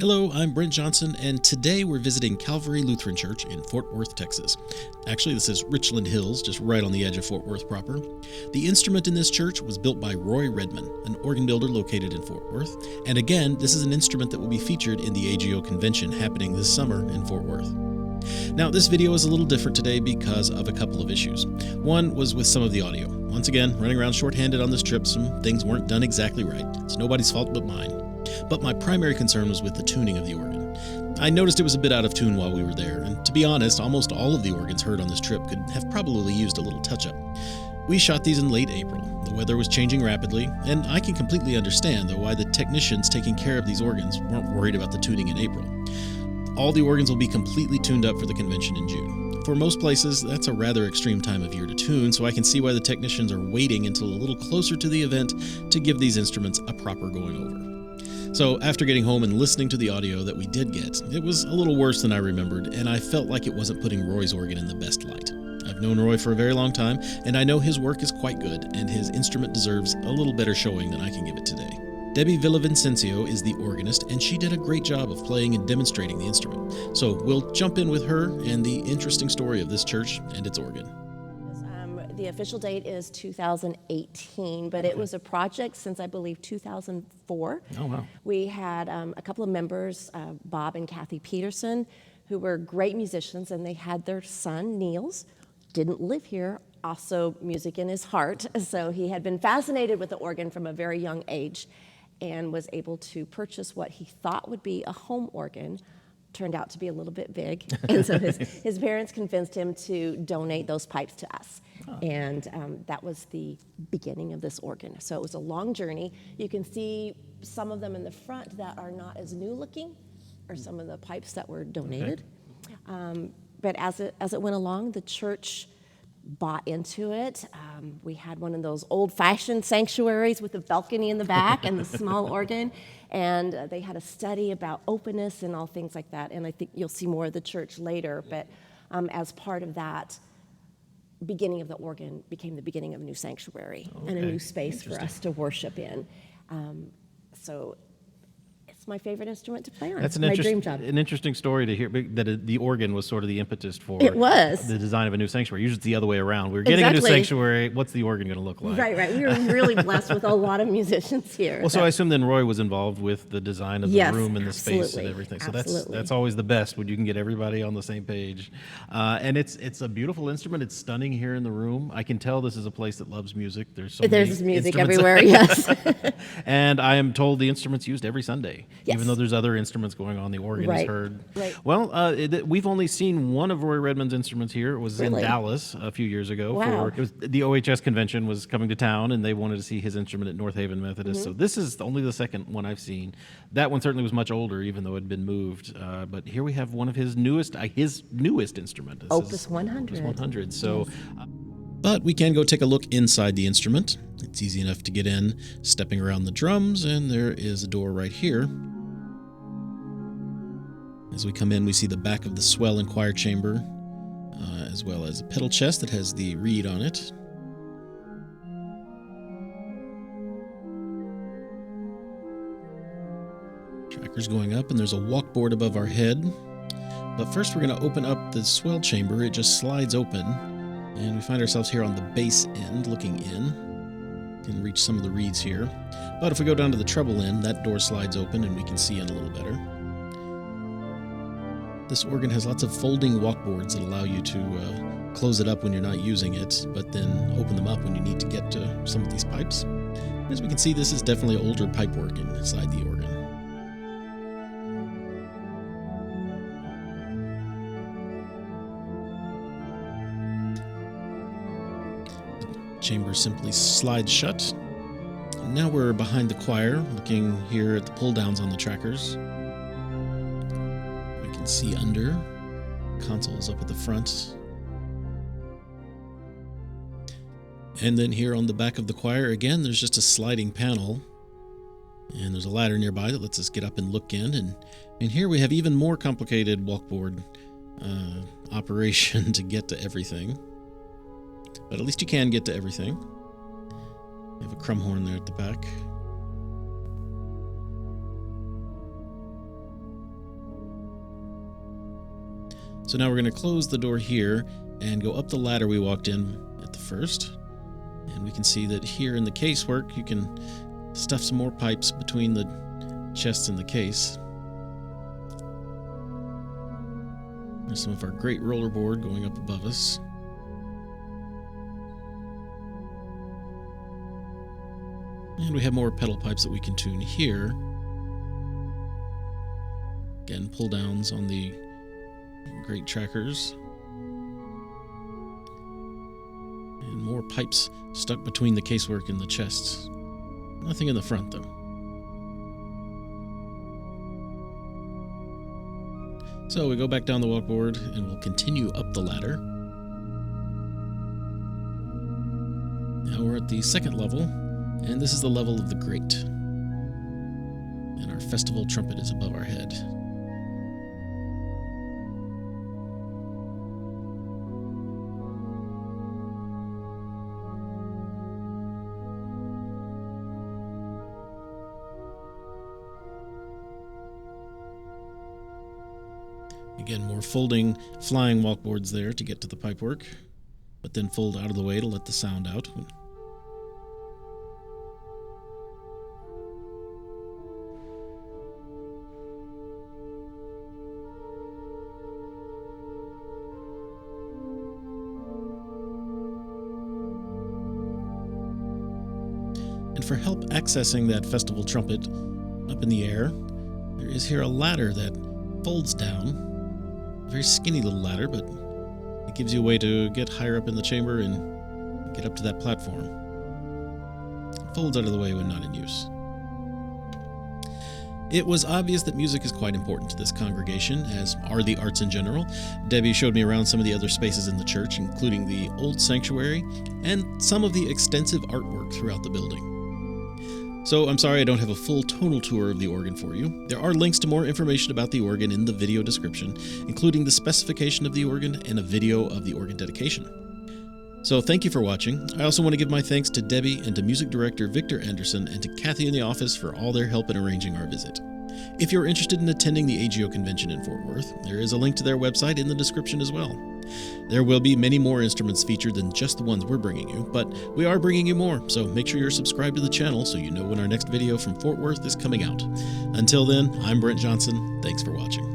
Hello, I'm Brent Johnson, and today we're visiting Calvary Lutheran Church in Fort Worth, Texas. Actually, this is Richland Hills, just right on the edge of Fort Worth proper. The instrument in this church was built by Redman, an organ builder located in Fort Worth. And again, this is an instrument that will be featured in the AGO convention happening this summer in Fort Worth. Now, this video is a little different today because of a couple of issues. One was with some of the audio. Once again, running around short-handed on this trip, some things weren't done exactly right. It's nobody's fault but mine. But my primary concern was with the tuning of the organ. I noticed it was a bit out of tune while we were there, and to be honest, almost all of the organs heard on this trip could have probably used a little touch-up. We shot these in late April. The weather was changing rapidly, and I can completely understand, though, why the technicians taking care of these organs weren't worried about the tuning in April. All the organs will be completely tuned up for the convention in June. For most places, that's a rather extreme time of year to tune, so I can see why the technicians are waiting until a little closer to the event to give these instruments a proper going over. So after getting home and listening to the audio that we did get, it was a little worse than I remembered, and I felt like it wasn't putting Roy's organ in the best light. I've known Roy for a very long time, and I know his work is quite good, and his instrument deserves a little better showing than I can give it today. Debbie Villavicencio is the organist, and she did a great job of playing and demonstrating the instrument. So we'll jump in with her and the interesting story of this church and its organ. The official date is 2018, but it was a project since, I believe, 2004. Oh, wow. We had a couple of members, Bob and Kathy Peterson, who were great musicians, and they had their son, Niels, didn't live here, also music in his heart. So he had been fascinated with the organ from a very young age and was able to purchase what he thought would be a home organ. Turned out to be a little bit big, and so his parents convinced him to donate those pipes to us. Oh. And that was the beginning of this organ. So it was a long journey. You can see some of them in the front that are not as new looking, or some of the pipes that were donated. Okay. But as it went along, the church bought into it. We had one of those old-fashioned sanctuaries with a balcony in the back and the small organ, and they had a study about openness and all things like that, and I think you'll see more of the church later, but as part of that, beginning of the organ became the beginning of a new sanctuary and a new space for us to worship in. So it's my favorite instrument to play on. That's my dream job. An interesting story to hear, that the organ was sort of the impetus for it was. The design of a new sanctuary. Usually it's the other way around. We're getting a new sanctuary. What's the organ going to look like? Right. We were really blessed with a lot of musicians here. Well, so I assume then Roy was involved with the design of the room and the space and everything. So that's always the best when you can get everybody on the same page. And it's a beautiful instrument. It's stunning here in the room. I can tell this is a place that loves music. There's music everywhere. Yes. And I am told the instrument's used every Sunday. Yes. Even though there's other instruments going on, the organ is heard. Right. Well, we've only seen one of Roy Redman's instruments here. It was in Dallas a few years ago. Wow. The OHS convention was coming to town, and they wanted to see his instrument at North Haven Methodist. Mm-hmm. So this is only the second one I've seen. That one certainly was much older, even though it had been moved. But here we have one of his newest instrument. Opus 100. Opus 100. So. Yes. But we can go take a look inside the instrument. It's easy enough to get in, stepping around the drums, and there is a door right here. As we come in, we see the back of the swell and choir chamber, as well as a pedal chest that has the reed on it. Trackers going up, and there's a walkboard above our head. But first we're going to open up the swell chamber. It just slides open. And we find ourselves here on the bass end, looking in. Can reach some of the reeds here. But if we go down to the treble end, that door slides open and we can see in a little better. This organ has lots of folding walkboards that allow you to close it up when you're not using it, but then open them up when you need to get to some of these pipes. As we can see, this is definitely older pipe work inside the organ. Chamber simply slides shut. And now we're behind the choir, looking here at the pull downs on the trackers. We can see under consoles up at the front. And then here on the back of the choir, again, there's just a sliding panel. And there's a ladder nearby that lets us get up and look in. And here we have even more complicated walkboard operation to get to everything. But at least you can get to everything. We have a crumb horn there at the back. So now we're going to close the door here and go up the ladder we walked in at the first. And we can see that here in the casework, you can stuff some more pipes between the chests and the case. There's some of our great rollerboard going up above us. And we have more pedal pipes that we can tune here. Again, pull downs on the great trackers. And more pipes stuck between the casework and the chests. Nothing in the front, though. So we go back down the walkboard and we'll continue up the ladder. Now we're at the second level, and this is the level of the grate. And our festival trumpet is above our head. Again, more folding, flying walkboards there to get to the pipework, but then fold out of the way to let the sound out. And for help accessing that festival trumpet up in the air, there is here a ladder that folds down. A very skinny little ladder, but it gives you a way to get higher up in the chamber and get up to that platform. It folds out of the way when not in use. It was obvious that music is quite important to this congregation, as are the arts in general. Debbie showed me around some of the other spaces in the church, including the old sanctuary and some of the extensive artwork throughout the building. So I'm sorry I don't have a full tonal tour of the organ for you. There are links to more information about the organ in the video description, including the specification of the organ and a video of the organ dedication. So thank you for watching. I also want to give my thanks to Debbie and to music director Victor Anderson and to Kathy in the office for all their help in arranging our visit. If you're interested in attending the AGO convention in Fort Worth, there is a link to their website in the description as well. There will be many more instruments featured than just the ones we're bringing you, but we are bringing you more, so make sure you're subscribed to the channel so you know when our next video from Fort Worth is coming out. Until then, I'm Brent Johnson. Thanks for watching.